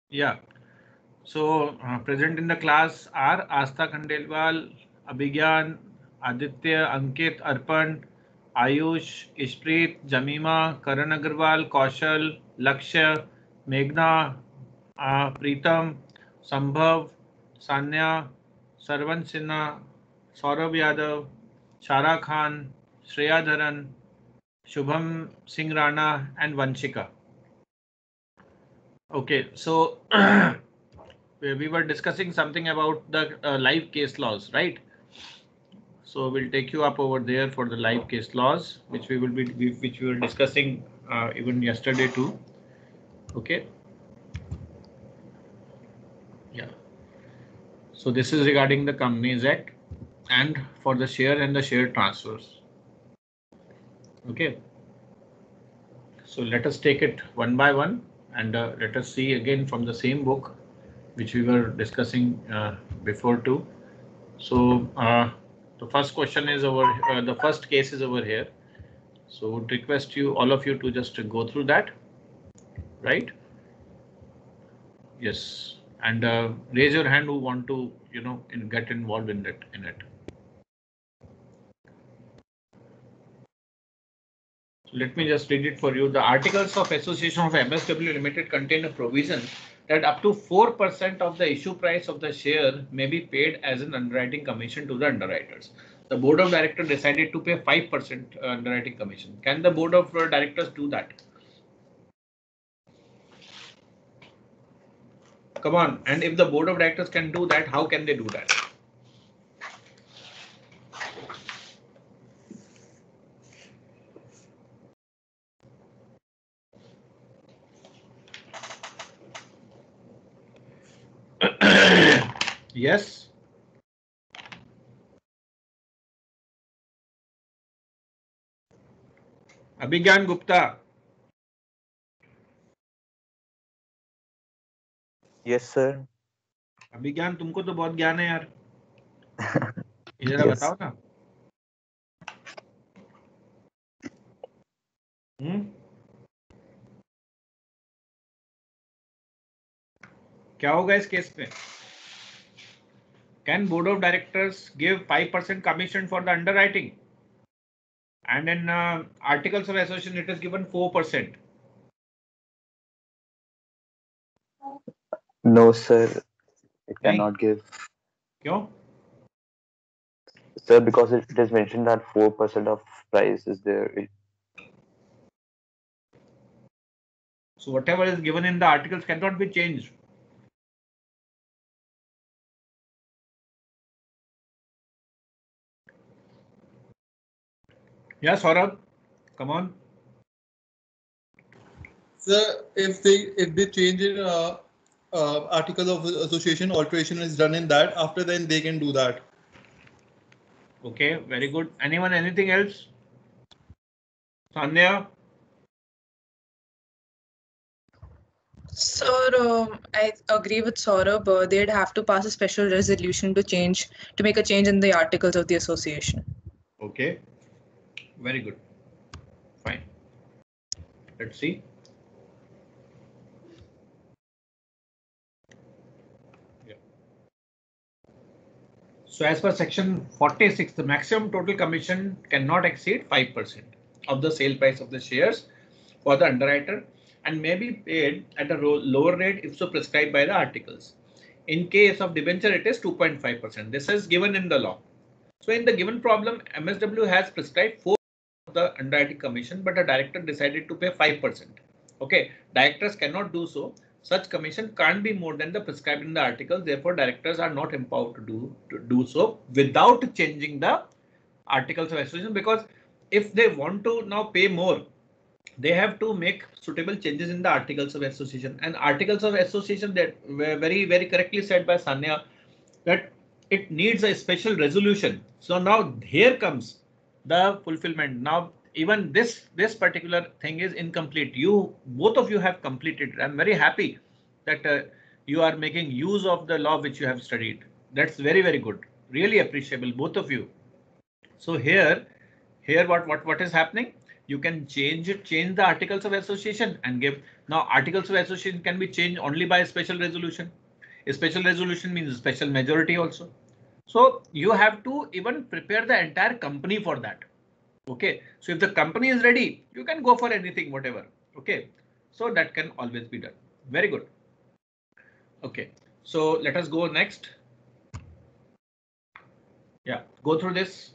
Yeah. So present in the class are Astha Khandelwal, Abhigyan, Aditya, Ankit, Arpan, Ayush, Ishpreet, Jamima, Karan Agarwal, Kaushal, Lakshya, Meghna, Preetam, Sambhav, Sanya, Sarvan Sinha, Saurabh Yadav, Shara Khan, Shreya Dharan, Shubham Singh Rana, and Vanshika. Okay, so we were discussing something about the live case laws, right? So we'll take you up over there for the live case laws, which which we were discussing even yesterday too. Okay. Yeah. So this is regarding the Companies Act and for the share and the share transfers. Okay. So let us take it one by one and let us see again from the same book which we were discussing before too. So the first question is over. The first case is over here. So would request you, all of you, to just go through that, right? Yes, and raise your hand who want to, get involved in it. So let me just read it for you. The Articles of Association of MSW Limited contain a provision that up to 4% of the issue price of the share may be paid as an underwriting commission to the underwriters. The board of directors decided to pay 5% underwriting commission. Can the board of directors do that? Come on. And if the board of directors can do that, how can they do that? Yes. Abhigyan Gupta. Yes, sir. अभिज्ञान तुमको तो बहुत ज्ञान है यार. ये जरा Yes. बताओ ना. क्या होगा इस केस में? Can board of directors give 5% commission for the underwriting? And in articles of association, it is given 4%. No, sir. It cannot give. क्यों? Sir, because it is mentioned that 4% of price is there. So whatever is given in the articles cannot be changed. Yeah, Saurabh, come on. Sir, if they change in article of association, alteration is done in that. After then, they can do that. Okay, very good. Anyone, anything else? Sanya? Sir, I agree with Saurabh. They'd have to pass a special resolution to make a change in the articles of the association. Okay, very good. Fine. Let's see. So as per section 46, the maximum total commission cannot exceed 5% of the sale price of the shares for the underwriter and may be paid at a lower rate if so prescribed by the articles. In case of debenture, it is 2.5%. This is given in the law. So in the given problem, MSW has prescribed 4% of the underwriting commission, but a director decided to pay 5%. Okay, directors cannot do so. Such commission can't be more than the prescribed in the articles. Therefore, directors are not empowered to do so without changing the articles of association, because if they want to now pay more, they have to make suitable changes in the articles of association. And articles of association, that were very, very correctly said by Sanya, that it needs a special resolution. So now here comes the fulfillment. Now even this particular thing is incomplete. You both of you have completed. I'm very happy that you are making use of the law which you have studied. That's very, very good. Really appreciable, both of you. So here Here what is happening? You can change the articles of association and give. Now articles of association can be changed only by a special resolution. A special resolution means a special majority also. So you have to even prepare the entire company for that. Okay, so if the company is ready, you can go for anything, whatever. Okay, so that can always be done. Very good. Okay, so let us go next. Yeah, go through this.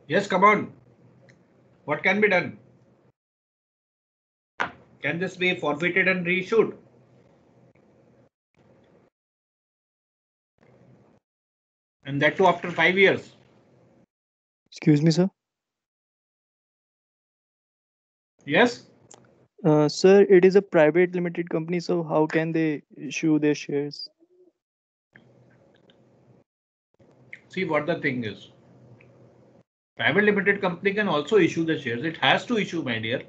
Yes, come on. What can be done? Can this be forfeited and reissued? And that too after 5 years. Excuse me, sir. Yes. Sir, it is a private limited company, so how can they issue their shares? See what the thing is. Private limited company can also issue the shares. It has to issue, my dear.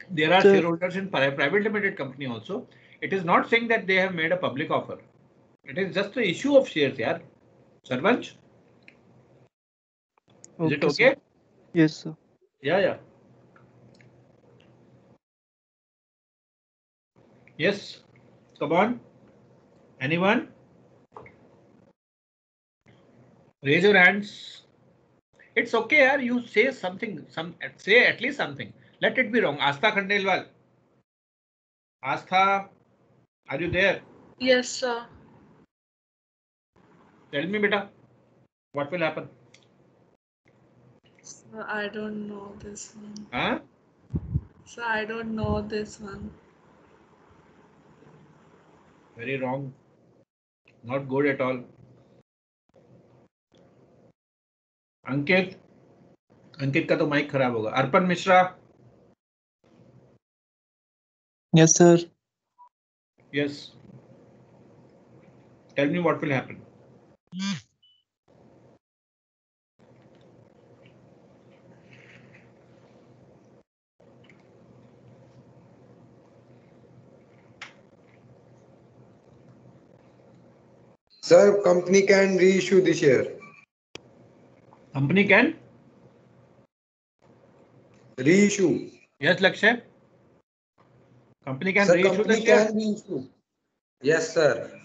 There are Sir, shareholders in private limited company also. It is not saying that they have made a public offer. It is just the issue of shares, yeah. Sarvanch, is it okay, okay? sir. Yes, sir. Yeah. Yes. Come on. Anyone? Raise your hands. It's okay, yaar. You say something. Say at least something. Let it be wrong. Astha Khandelwal. Astha, are you there? Yes, sir. Tell me, beta. What will happen? So I don't know this one. Huh? So I don't know this one. Very wrong. Not good at all. अंकित का तो mic खराब होगा. अर्पण Mishra. Yes, sir. Yes. Tell me what will happen. Sir, company can reissue the share. Company can? Reissue. Yes, Lakshay. Company can Sir, reissue the company share. can reissue. Yes, sir.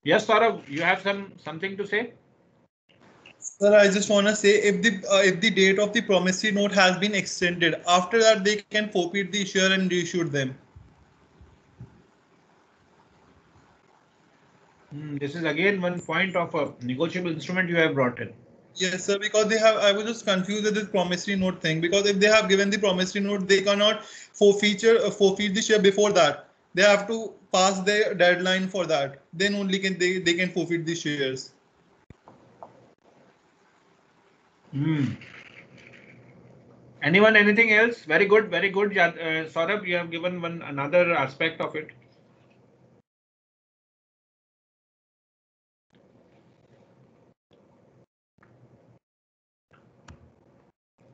Yes, Saurav, you have something to say? Sir, I just want to say if the date of the promissory note has been extended, after that they can forfeit the share and reissue them. This is again one point of a negotiable instrument you have brought in. Yes, sir, because they have. I was just confused with this promissory note thing, because if they have given the promissory note, they cannot forfeit the share before that. They have to pass the deadline for that. Then only can they can forfeit the shares. Anyone, anything else? Very good, very good. Saurabh, you have given another aspect of it.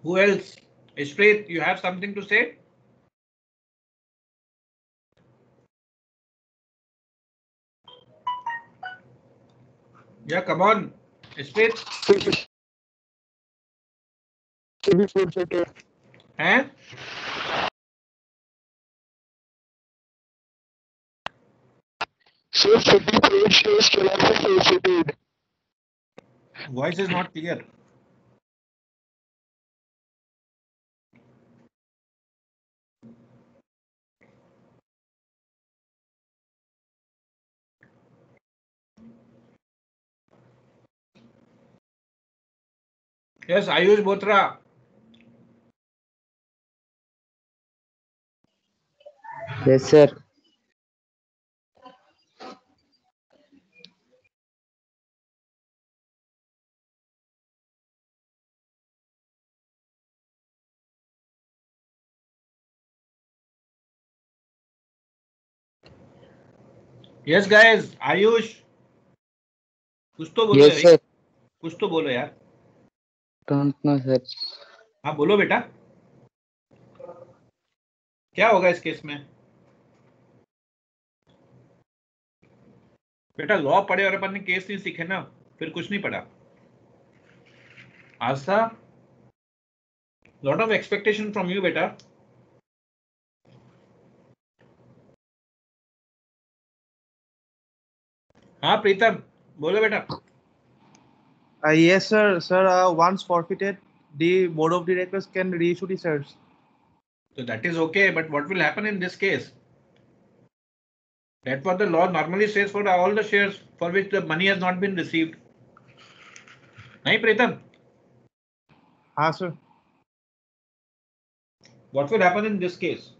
Who else? Ishpreet, you have something to say? Yeah, come on. Ishpreet. Eh? So 50 shares cannot be forfeited. Voice is not clear. Yes, Ayush Botra. Yes, sir. Yes, guys. Ayush. कुछ तो बोलो Yes, यार. sir. कुछ तो बोलो यार. Don't know, sir. हाँ बोलो बेटा. क्या होगा इस केस में? बेटा लॉ पढ़े और अपन ने केस नहीं सीखे ना, फिर कुछ नहीं पढ़ा. Aastha, lot of expectation from you बेटा. हाँ प्रीतम, बोलो बेटा. Yes, sir. Sir, once forfeited, the board of directors can reissue the shares. So that is okay, but what will happen in this case? That's what the law normally says for all the shares for which the money has not been received. नहीं प्रीतम? हाँ, sir. What will happen in this case?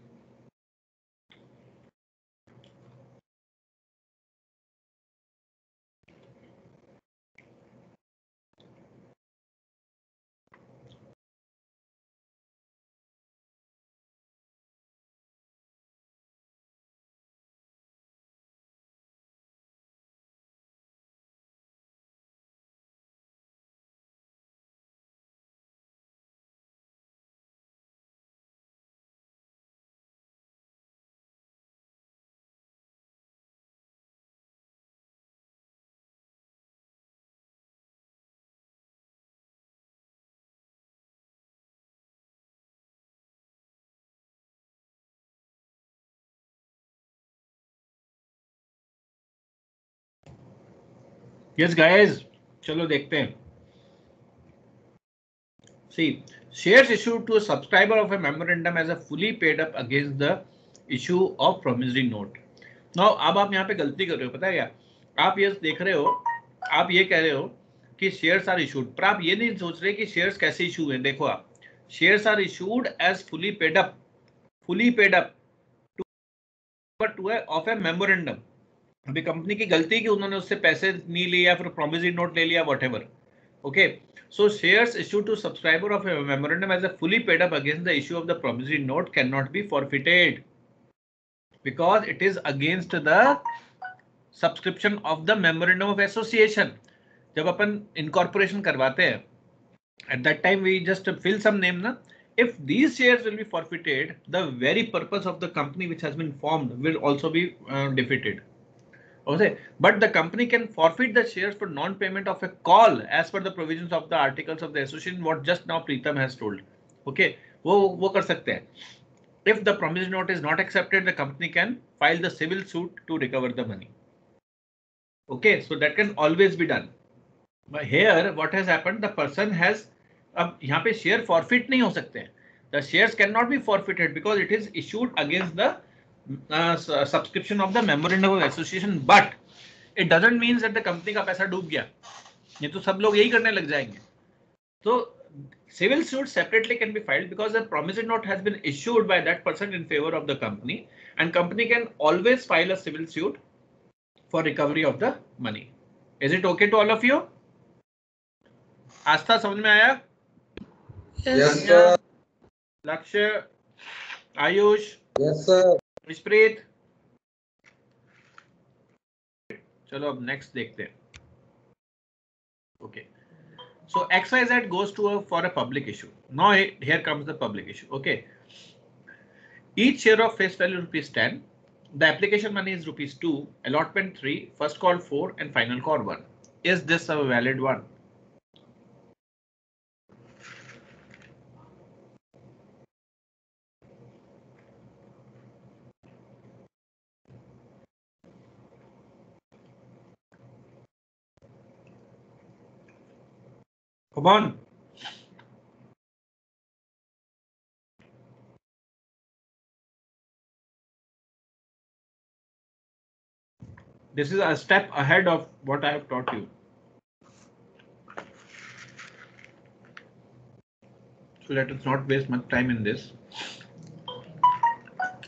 Yes guys, चलो देखते हैं. See, shares issued to a subscriber of a memorandum as a fully paid up against the issue of promissory note. Now, अब आप यहाँ पे गलती कर रहे हो, पता है क्या? आप ये देख रहे हो, आप ये कह रहे हो कि शेयर्स आर इशूड, पर आप ये नहीं सोच रहे कि शेयर्स कैसे इशू हुए. देखो आप, shares are issued as fully paid up to of a memorandum. अभी कंपनी की गलती कि उन्होंने उससे पैसे नहीं लिए या फिर प्रॉमिसरी नोट ले लिया, what ever. Okay, so shares issued to subscriber of a memorandum as a fully paid up against the issue of the promissory note cannot be forfeited because it is against the subscription of the memorandum of association. जब अपन incorporation करवाते हैं, at that time we just fill some name na. If these shares will be forfeited, the very purpose of the company which has been formed will also be defeated. Okay, but the company can forfeit the shares for non-payment of a call as per the provisions of the articles of the association. What just now Preetham has told. Okay, वो कर सकते हैं. If the promissory note is not accepted, the company can file the civil suit to recover the money. Okay, so that can always be done. But here, what has happened? The person has, अब यहाँ पे share forfeit नहीं हो सकते हैं. The shares cannot be forfeited because it is issued against the subscription of the memorandum of association, but it doesn't mean that the company का पैसा डूब गया. ये तो सब लोग यही करने लग जाएंगे. तो civil suit separately can be filed because the promissory note has been issued by that person in favor of the company, and company can always file a civil suit for recovery of the money. Is it okay to all of you? आस्था समझ में आया? Yes, sir. लक्ष्य, Ayush, Yes, sir. विश्वप्रीत. चलो अब next देखते हैं. Okay, so XYZ goes to for a public issue. Now here comes the public issue. Okay, each share of face value ₹10. The application money is ₹2, allotment 3, first call 4, and final call 1. Is this a valid one? Come on. This is a step ahead of what I have taught you. So let us not waste much time in this.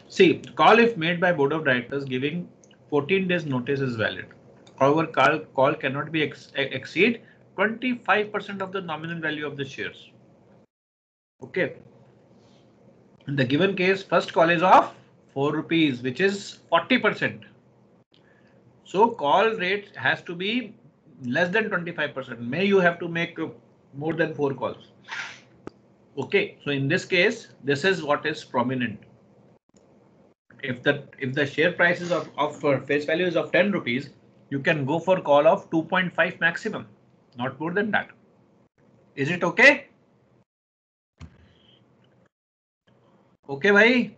See, call if made by board of directors giving 14 days notice is valid. However, call cannot be exceed 25% of the nominal value of the shares. Okay. In the given case, first call is of 4 rupees, which is 40%. So call rate has to be less than 25%. May you have to make more than 4 calls. Okay. So in this case, this is what is prominent. If the share price is of face value is of 10 rupees, you can go for call of 2.5 maximum, not more than that. Is it okay? Okay, bhai.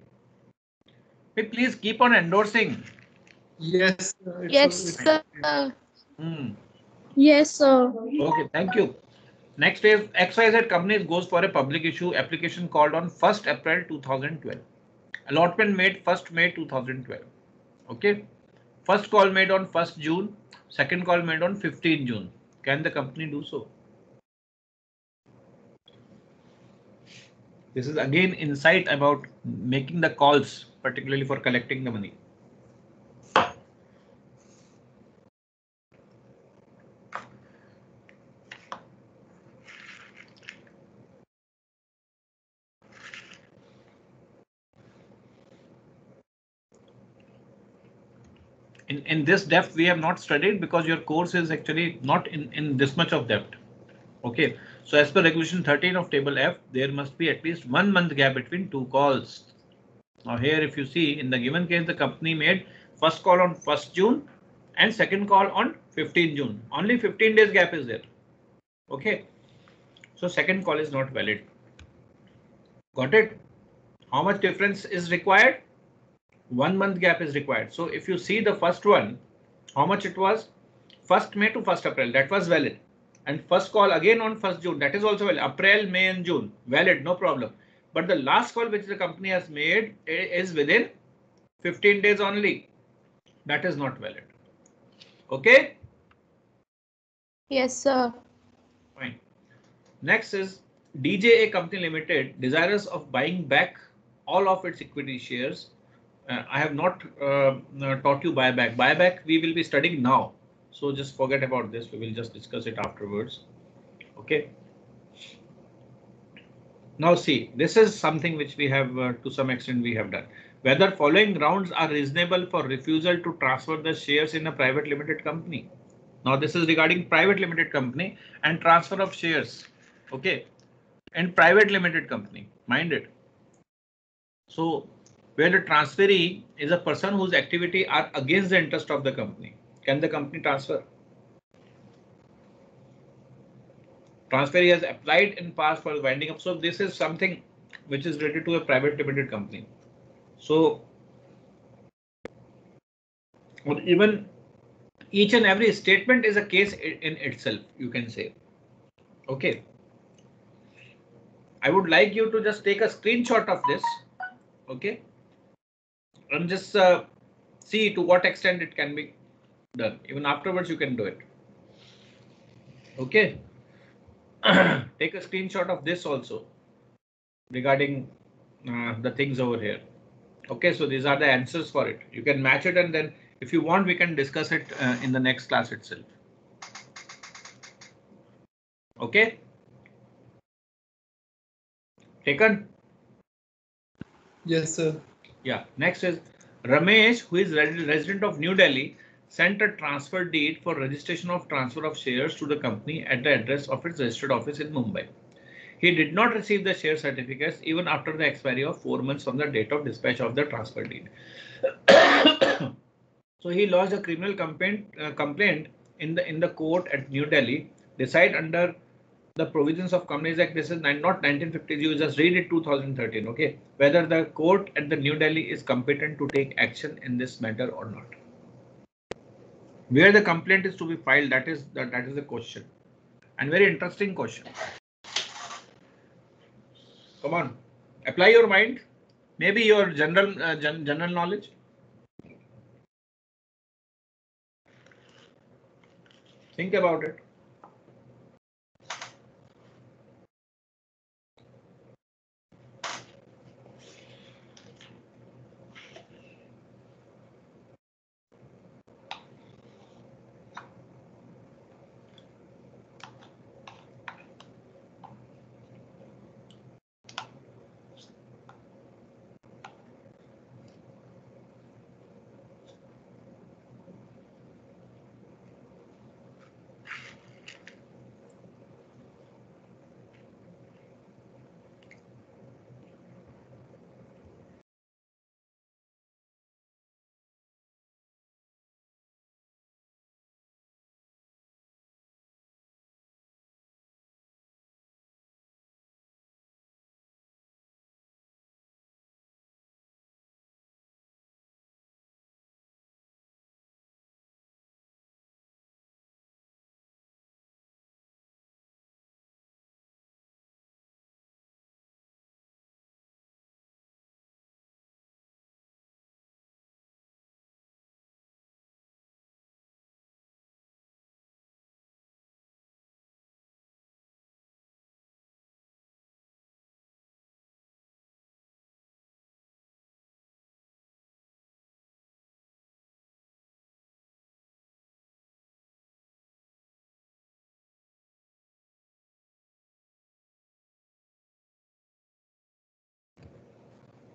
Please keep on endorsing. Yes. Yes, sir. Yes, sir. Okay, thank you. Next is XYZ company goes for a public issue application called on 1st April 2012. Allotment made 1st May 2012. Okay. First call made on 1st June. Second call made on 15 June. Can the company do so? This is again insight about making the calls, particularly for collecting the money. In this depth we have not studied because your course is actually not in this much of depth. Okay, so as per regulation 13 of table F, there must be at least 1 month gap between 2 calls. Now here if you see in the given case the company made first call on 1st June and second call on 15 June. Only 15 days gap is there. Okay, so second call is not valid. Got it? How much difference is required? 1 month gap is required. So if you see the first one, how much it was? 1st May to 1st April, that was valid. And first call again on 1st June, that is also valid. April, May and June, valid, no problem. But the last call which the company has made is within 15 days only. That is not valid. Okay? Yes, sir. Fine. Next is DJA Company Limited, desirous of buying back all of its equity shares. I have not taught you buyback. Buyback we will be studying now. So just forget about this. We will just discuss it afterwards. Okay. Now see, this is something which we have to some extent we have done. Whether following grounds are reasonable for refusal to transfer the shares in a private limited company. Now this is regarding private limited company and transfer of shares. Okay. And private limited company, mind it. So where the transferee is a person whose activity are against the interest of the company. Can the company transfer? Transferee has applied in past for winding up. So this is something which is related to a private limited company. So even each and every statement is a case in itself, you can say. Okay. I would like you to just take a screenshot of this. Okay. And just see to what extent it can be done. Even afterwards, you can do it. Okay. Take a screenshot of this also regarding the things over here. Okay, so these are the answers for it. You can match it and then if you want, we can discuss it in the next class itself. Okay. Taken? Yes, sir. Yeah, next is Ramesh, who is resident of New Delhi, sent a transfer deed for registration of transfer of shares to the company at the address of its registered office in Mumbai. He did not receive the share certificates even after the expiry of 4 months from the date of dispatch of the transfer deed. So he lodged a criminal complaint in the court at New Delhi. Decide under the provisions of Companies Act. This is not 1950s. You just read it 2013. Okay, whether the court at the New Delhi is competent to take action in this matter or not. Where the complaint is to be filed, that is the question. and very interesting question. Come on, apply your mind. Maybe your general knowledge. Think about it.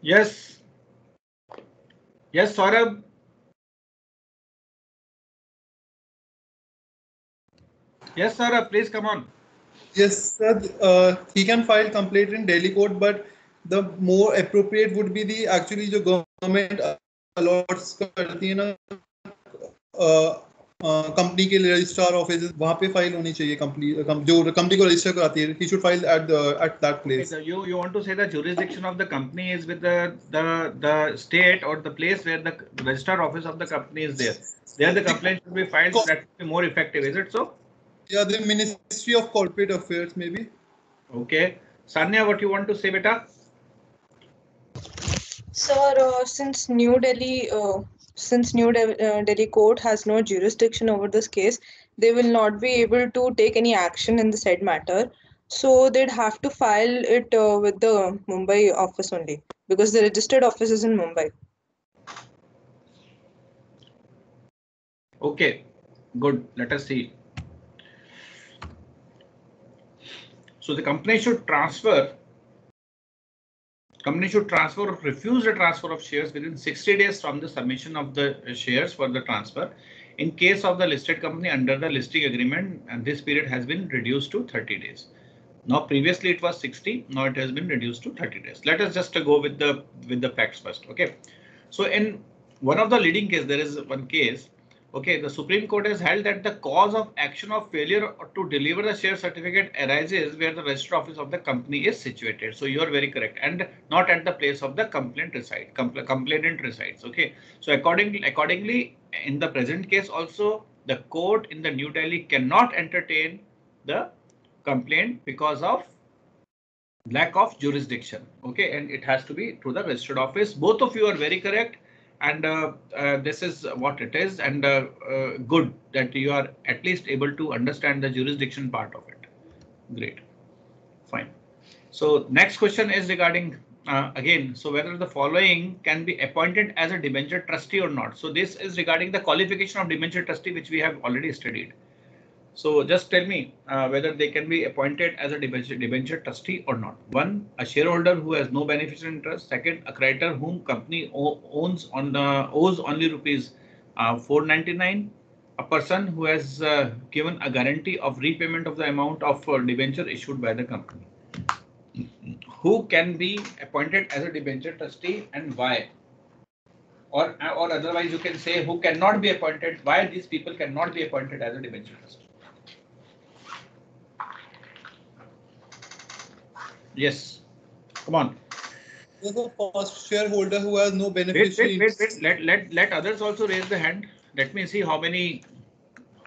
Yes. Yes, Saurabh. Yes, Saurabh, please come on. Yes, sir. He can file complaint in Delhi court, but the more appropriate would be the actually जो government allots करती है ना company के registrar office वहाँ पे file होनी चाहिए company जो कंपनी को रजिस्टर कराती है. He should file at that place. Okay, you want to say the jurisdiction of the company is with the state or the place where the registered office of the company is there. There the complaint should be filed. That would be more effective. Is it so? Yeah, the Ministry of Corporate Affairs maybe. Okay, Sanya, what you want to say, beta? Sir, since New Delhi court has no jurisdiction over this case, they will not be able to take any action in the said matter. So they'd have to file it with the Mumbai office only, because the registered office is in Mumbai. Okay, good. Let us see. So the company should transfer or refuse the transfer of shares within 60 days from the submission of the shares for the transfer. In case of the listed company under the listing agreement, and this period has been reduced to 30 days. Now previously it was 60, now it has been reduced to 30 days. Let us just go with the facts first. Okay, so in one of the leading case, there is one case. Okay, the Supreme Court has held that the cause of action of failure to deliver the share certificate arises where the registered office of the company is situated. So you are very correct, and not at the place of the complainant resides. Okay, so accordingly, in the present case also, the court in the New Delhi cannot entertain the complaint because of lack of jurisdiction. Okay, and it has to be to the registered office. Both of you are very correct. And this is what it is, and good that you are at least able to understand the jurisdiction part of it. Great, fine. So next question is regarding again, so whether the following can be appointed as a debenture trustee or not. So this is regarding the qualification of debenture trustee, which we have already studied. So just tell me whether they can be appointed as a debenture trustee or not. One, a shareholder who has no beneficial interest. Second, a creditor whom company owes only rupees 499. A person who has given a guarantee of repayment of the amount of debenture issued by the company. Who can be appointed as a debenture trustee and why? Or otherwise you can say who cannot be appointed, why these people cannot be appointed as a debenture trustee. Yes, come on. There's a first shareholder who has no beneficiary. Wait. Let others also raise the hand. Let me see how many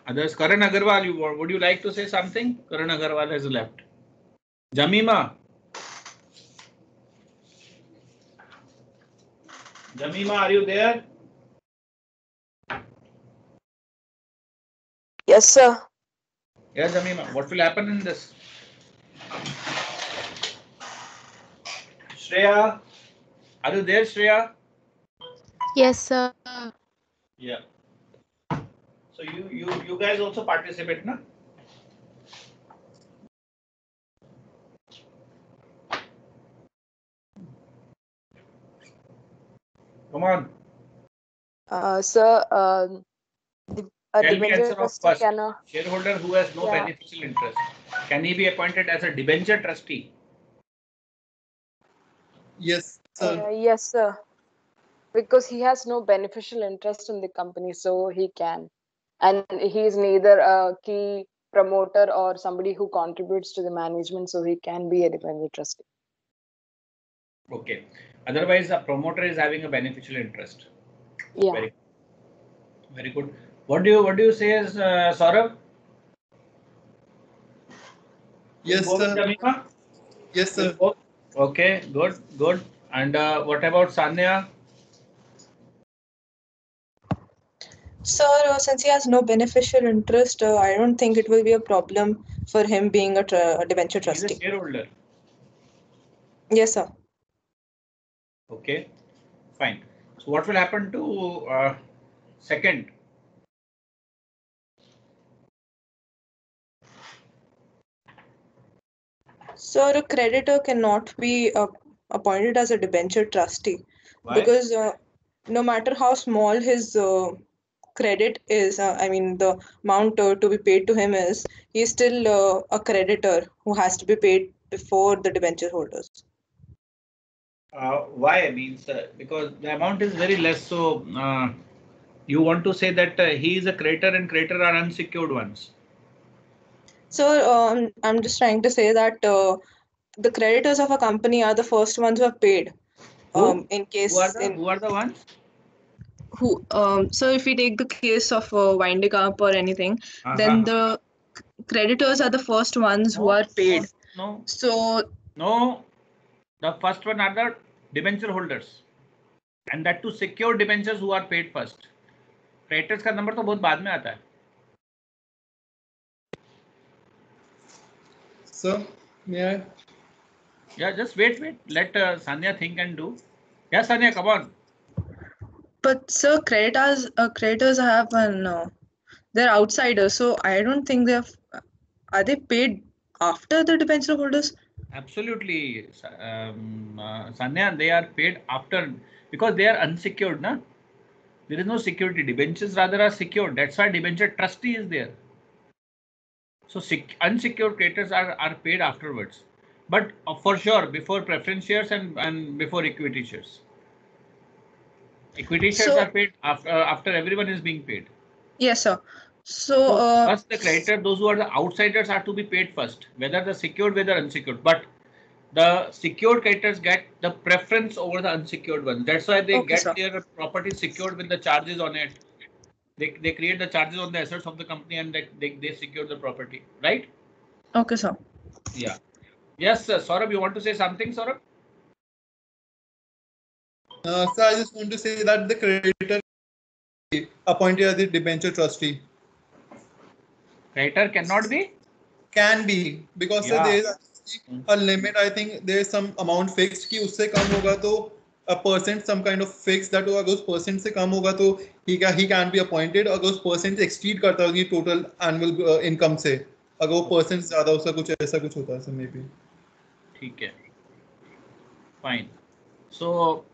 Others, Karan Agarwal, would you like to say something? Karan Agarwal has left. Jamima. Jamima, are you there? Yes, sir. Yes, Jamima. What will happen in this? Shreya, are you there, Shreya? Yes, sir. Yeah. So you guys also participate, na? Come on. Sir, a Tell me debenture answer of trustee first. cannot. Shareholder who has no Yeah. beneficial interest. Can he be appointed as a debenture trustee? Yes, sir. Yes, sir. Because he has no beneficial interest in the company, so he can. And he is neither a key promoter or somebody who contributes to the management, so he can be a debenture trustee. Okay. Otherwise, a promoter is having a beneficial interest. Yeah. Very good. What do you say, is Saurabh? Yes, Both, sir. Jamima? Yes, sir. Both? Okay, good. And what about Sanya? Sir, since he has no beneficial interest, I don't think it will be a problem for him being a debenture He's a trustee. shareholder. Yes, sir. Okay, fine. So what will happen to second? Sir, a creditor cannot be appointed as a debenture trustee. Why? Because no matter how small his credit is, I mean the amount to be paid to him is, he is still a creditor who has to be paid before the debenture holders. Why? Means because the amount is very less. So you want to say that he is a creditor and creditor are unsecured ones. So I'm just trying to say that the creditors of a company are the first ones who are paid. Who? In case Who are the ones? So if we take the case of winding up or anything, then the creditors are the first ones who are paid. No. So No. The first one are the debenture holders, and that to secure debentures who are paid first. Creditors का number तो बहुत बाद में आता है. Sir, may I? Yeah, just wait. Let Sanya think and do. Yeah, Sanya, come on. but sir, creditors have they're outsiders, so I don't think are they paid after the debenture holders? Absolutely, Sanya, they are paid after because they are unsecured, na? There is no security. Debentures rather are secured. That's why debenture trustee is there. So unsecured creditors are paid afterwards, but for sure before preference shares and before equity shares. Equity shares are paid after everyone is being paid. Yes, sir. So first the creditor, those who are the outsiders, are to be paid first, whether the secured, whether unsecured. But the secured creditors get the preference over the unsecured ones. That's why they get their property secured with the charges on it. They create the charges on the assets of the company and they secure the property, right? Okay, sir. Yeah. Yes, sir. Saurabh, you want to say something, Saurabh? Sir, I just want to say that the creditor appointed as the debenture trustee. Creditor cannot be? Can be, because sir, there is a limit. I think there is some amount fixed कि उससे कम होगा तो a percent, some kind of fix that अगर उस percent से कम होगा तो he can be appointed. अगर उस percent exceed करता होगी total annual income से, अगर वो percent ज़्यादा उसका कुछ ऐसा कुछ होता है सर maybe. ठीक है. Fine. So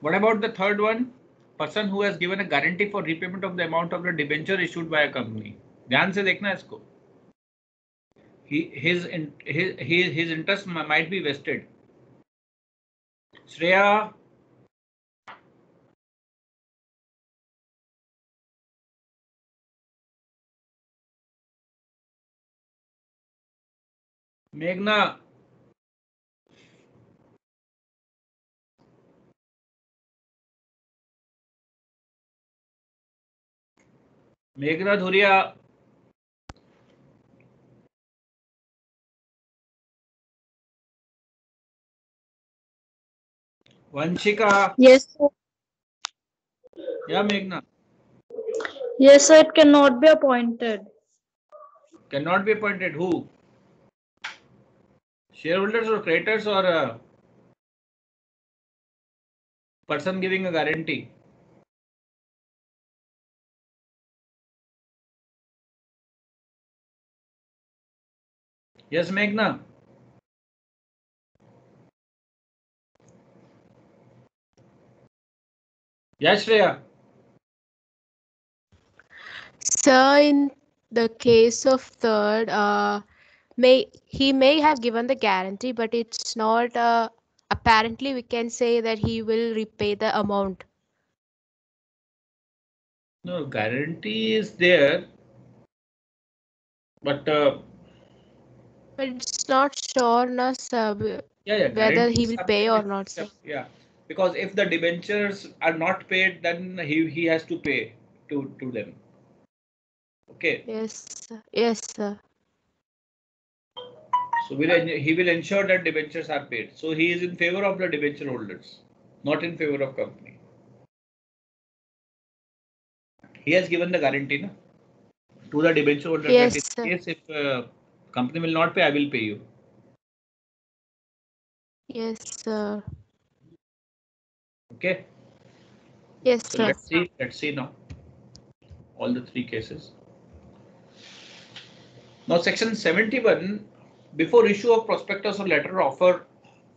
what about the third one? Person who has given a guarantee for repayment of the amount of the debenture issued by a company. ध्यान से देखना इसको. His interest might be vested. Shreya. Meghna. Meghna Dhuria. Vanshika. Yes, sir. Yeah, Meghna. Yes, sir. It cannot be appointed. Cannot be appointed. Who? Shareholders or creditors or a person giving a guarantee? Yes, Meghna. Yes, Shreya. Sir, in the case of third, he may have given the guarantee, but it's not. Apparently, we can say that he will repay the amount. No, guarantee is there, but But it's not sure, na, sir, yeah, whether he guarantees will are pay or there. not, sir. Yeah, because if the debentures are not paid, then he has to pay to them. Okay, Yes, sir. Yes, sir. so he will ensure that debentures are paid. So he is in favor of the debenture holders, not in favor of company. He has given the guarantee na, to the debenture holder that Yes, in sir. case if company will not pay, I will pay you. Yes, sir. Okay. Yes, So sir. let's see now all the three cases. Now section 71, before issue of prospectus or letter of offer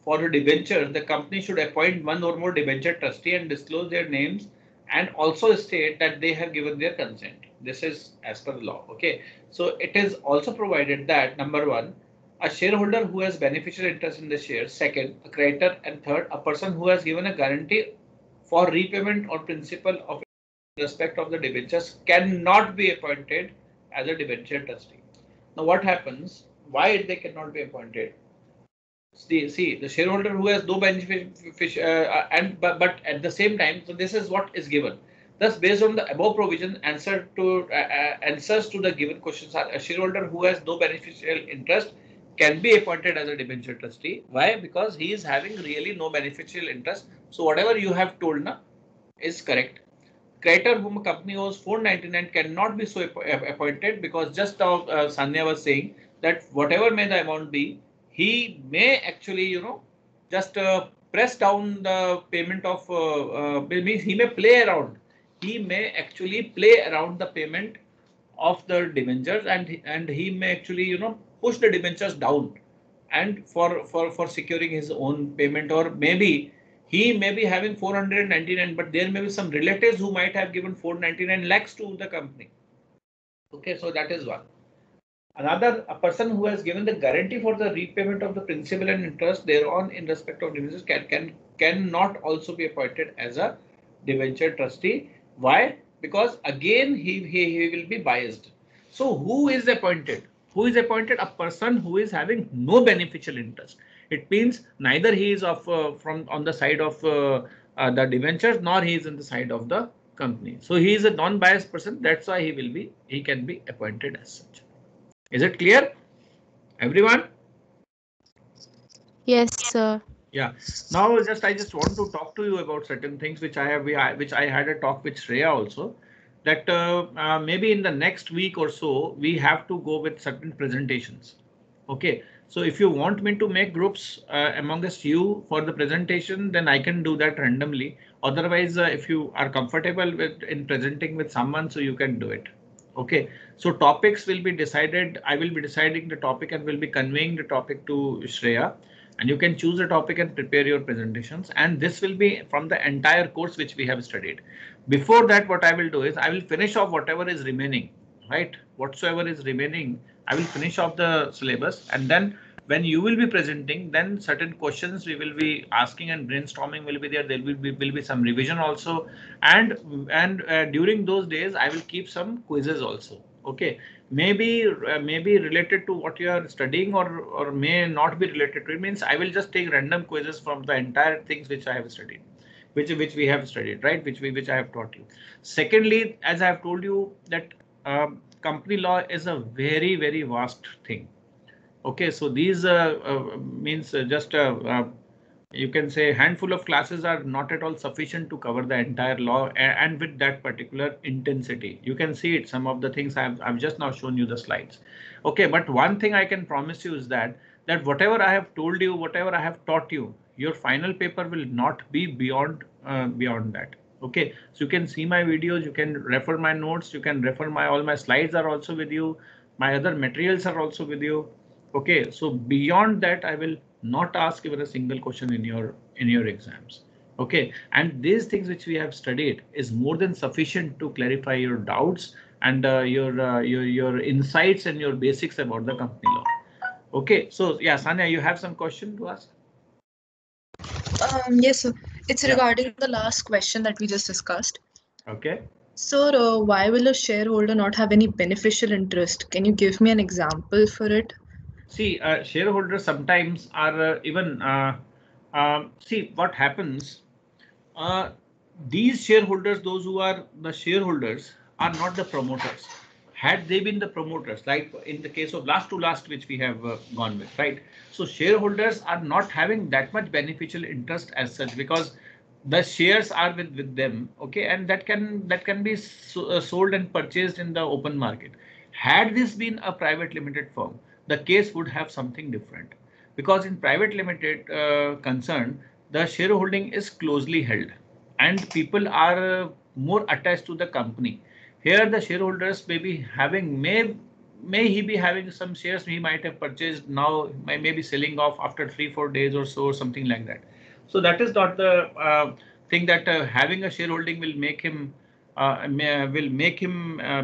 for a debenture, the company should appoint one or more debenture trustee and disclose their names and also state that they have given their consent. This is as per the law. Okay. So it is also provided that number one, a shareholder who has beneficial interest in the shares, second, a creditor, and third, a person who has given a guarantee for repayment or principal of respect of the debentures cannot be appointed as a debenture trustee. Now what happens? Why they cannot be appointed? See, the shareholder who has no benefit and but at the same time, so this is what is given. Thus, based on the above provision, answers to the given questions are: a shareholder who has no beneficial interest can be appointed as a debenture trustee. Why? Because he is having really no beneficial interest. So whatever you have told na is correct. Creditor whom a company owes 499 cannot be so appointed because just now Sanya was saying that whatever may the amount be, he may actually, just press down the payment of, means he may play around. He may actually play around the payment of the debentures and he may actually, push the debentures down and for securing his own payment, or maybe he may be having 499, but there may be some relatives who might have given 499 lakhs to the company. Okay, so that is one. Another, a person who has given the guarantee for the repayment of the principal and interest thereon in respect of debentures cannot also be appointed as a debenture trustee. Why? Because again he will be biased. So who is appointed? Who is appointed? A person who is having no beneficial interest. It means neither he is of from on the side of the debentures, nor he is on the side of the company. So he is a non-biased person. That's why he can be appointed as such. Is it clear, everyone? Yes, sir. Yeah. Now, I just want to talk to you about certain things which which I had a talk with Shreya also. That maybe in the next week or so we have to go with certain presentations. Okay. So if you want me to make groups amongst you for the presentation, then I can do that randomly. Otherwise, if you are comfortable with in presenting with someone, so you can do it. Okay, so topics will be decided. I will be deciding the topic and will be conveying the topic to Shreya, and you can choose a topic and prepare your presentations. And this will be from the entire course which we have studied. Before that, what I will do is I will finish off whatever is remaining, right? Whatsoever is remaining, I will finish off the syllabus, and then when you will be presenting, then certain questions we will be asking and brainstorming will be there. There will be some revision also, and during those days I will keep some quizzes also. Okay, maybe related to what you are studying, or may not be related to it. Means I will just take random quizzes from the entire things which I have studied, which we have studied, right? Which I have taught you. Secondly, as I have told you that company law is a very vast thing. Okay, so these means just you can say handful of classes are not at all sufficient to cover the entire law and with that particular intensity. You can see it, some of the things I've just now shown you the slides. Okay, but one thing I can promise you is that whatever I have told you, whatever I have taught you, your final paper will not be beyond that. Okay, so you can see my videos, you can refer my notes, you can refer all my slides are also with you, my other materials are also with you. Okay, so beyond that, I will not ask even a single question in your exams. Okay, and these things which we have studied is more than sufficient to clarify your doubts and your insights and your basics about the company law. Okay, so yeah, Sanya, you have some question to ask? Yes, sir. It's regarding the last question that we just discussed. Okay. So, why will a shareholder not have any beneficial interest? Can you give me an example for it? See, shareholders sometimes are even see what happens. These shareholders, those who are the shareholders, are not the promoters. Had they been the promoters, like in the case of last to last, which we have gone with, right? So shareholders are not having that much beneficial interest as such because the shares are with them, okay, and that can be sold and purchased in the open market. Had this been a private limited firm, the case would have something different, because in private limited concern, the shareholding is closely held and people are more attached to the company. Here the shareholders may be having may he be having some shares he might have purchased now, may be selling off after 3-4 days or so, or something like that. So that is not the thing that having a shareholding will make him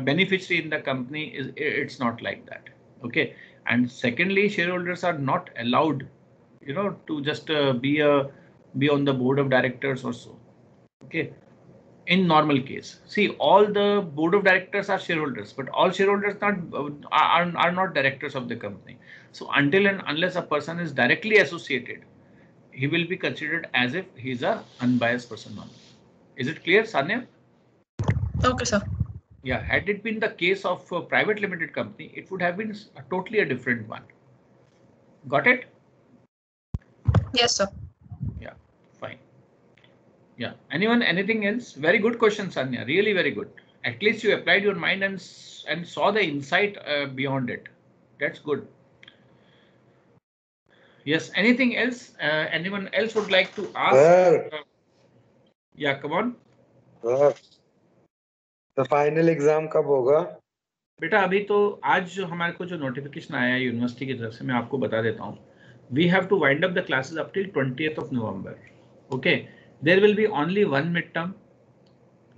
beneficiary in the company. It's not like that. Okay. And secondly, shareholders are not allowed, to just be on the board of directors or so. Okay. In normal case, see, all the board of directors are shareholders, but all shareholders are not directors of the company. So until and unless a person is directly associated, he will be considered as if he's a unbiased person only. Is it clear, Sanya? Okay, sir. Yeah, had it been the case of a private limited company, it would have been totally a different one. Got it? Yes, sir. Yeah, fine. Yeah, anything else? Very good question, Sanya. Really very good. At least you applied your mind and saw the insight beyond it. That's good. Yes, anything else? Anyone else would like to ask? Yeah, come on. The final exam कब होगा? बेटा अभी तो आज जो हमारे को जो नोटिफिकेशन आया है यूनिवर्सिटी की तरफ से, मैं आपको बता देता हूँ. We have to wind up the classes up till 20th of November. Okay, there will be only one midterm.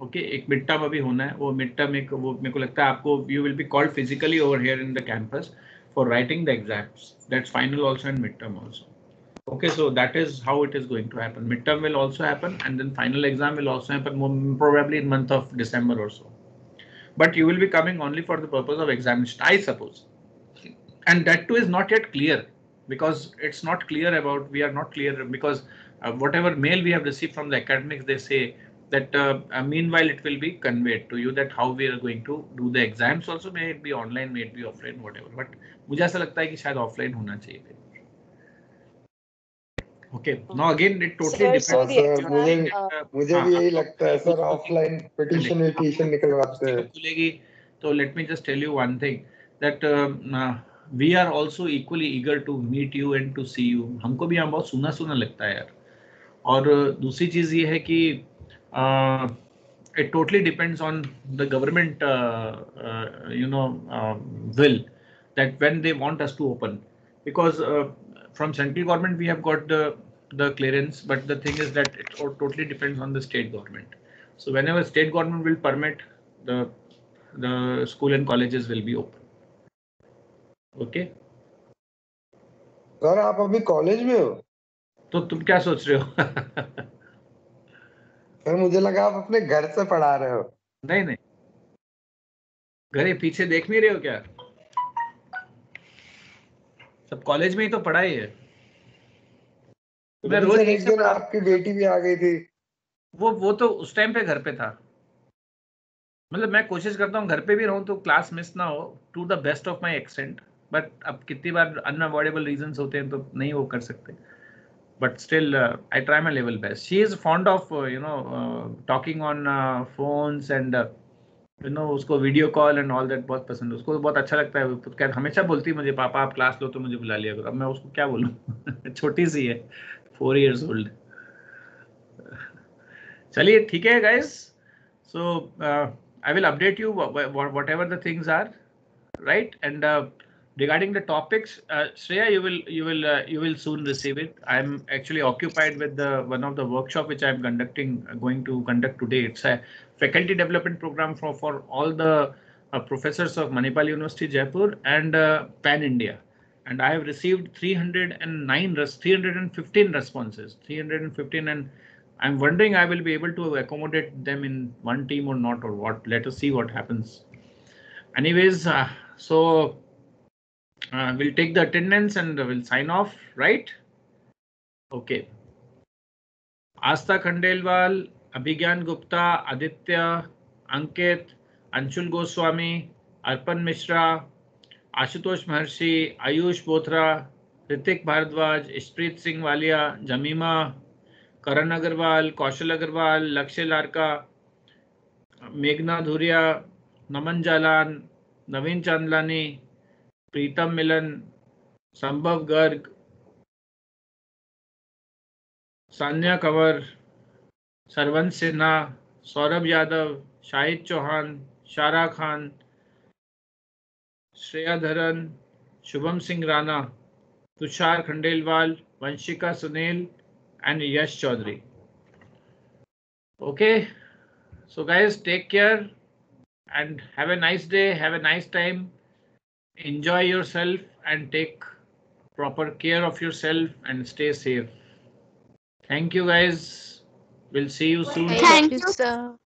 Okay, एक मिड टर्म अभी होना है. वो मिड टर्म वो मेरे को लगता है आपको you will be called physically over here in the campus for writing the exams. That's final also and midterm also. Okay, so that is how it is going to happen. Midterm will also happen and then final exam will also happen probably in month of December or so. But you will be coming only for the purpose of examination, I suppose. And that too is not yet clear because it's not clear about, we are not clear because whatever mail we have received from the academics, they say that meanwhile it will be conveyed to you that how we are going to do the exams also, may it be online, may it be offline, whatever. But मुझे ऐसा लगता है कि शायद offline होना चाहिए. Okay, now again it totally depends. मुझे भी यही लगता है सर, ऑफलाइन पिटीशन निकलवाते हैं. So let me just tell you one thing that we are also equally eager to meet you and to see you. हमको भी यहाँ बहुत सुना लगता है यार. और दूसरी चीज ये है कि it totally depends on the government will that when they want us to open, because from central government we have got the clearance, but the thing is that it totally depends on the state government. So whenever state government will permit, the school and colleges will be open. Okay. Sir आप अभी college में हो? तो तुम क्या सोच रहे हो? सर मुझे लगा आप अपने घर से पढ़ा रहे हो. नहीं, घरे पीछे देख नहीं रहे हो क्या? सब कॉलेज में ही तो पढ़ाई है. मैं रोज एक दिन आपकी बेटी भी आ गई थी. वो तो उस टाइम पे घर पे था. मतलब मैं कोशिश करता हूँ घर पे भी रहूँ तो क्लास मिस ना हो to the best of my extent, but अब कितनी बार अनअवॉइडेबल रीजंस होते हैं तो नहीं वो कर सकते. but still I try my level best. She is fond of talking on phones and उसको video call and all that बहुत पसंद है उसको, बहुत अच्छा लगता है। क्या हमेशा बोलती है मुझे, पापा आप क्लास लो तो मुझे बुला लिया करो। अब मैं उसको क्या बोलूँ छोटी सी है, 4 years old। चलिए ठीक है guys, so I will update you whatever the things are, right? And regarding the topics, Shreya, you will soon receive it. I'm actually occupied with one of the workshop which I'm going to conduct today. It's a faculty development program for all the professors of Manipal University, Jaipur, and Pan India. And I have received 315 responses, 315, and I'm wondering I will be able to accommodate them in one team or not, or what. Let us see what happens. Anyways, so we'll take the attendance and we'll sign off, right? Okay. Asta Khandelwal, Abhigyan Gupta, Aditya, Ankit, Anshul Goswami, Arpan Mishra, Ashutosh Maharshi, Ayush Bothra, Ritik Bharadwaj, Ishpreet Singh Walia, Jamima, Karan Agarwal, Kaushal Agarwal, Lakshya Larka, Meghna Dhuria, Naman Jalan, Naveen Chandlani, Pritam Milan, Sambhav Garg, Sanya Kavar, Sarvan Sinha, Saurabh Yadav, Shahid Chauhan, Shara Khan, Shreya Dharan, Shubham Singh Rana, Tushar Khandelwal, Vanshika Sunil, and Yash Chaudhary. Okay, so guys, take care and have a nice day, have a nice time. Enjoy yourself and take proper care of yourself and stay safe. Thank you guys. We'll see you soon. Thank you, sir.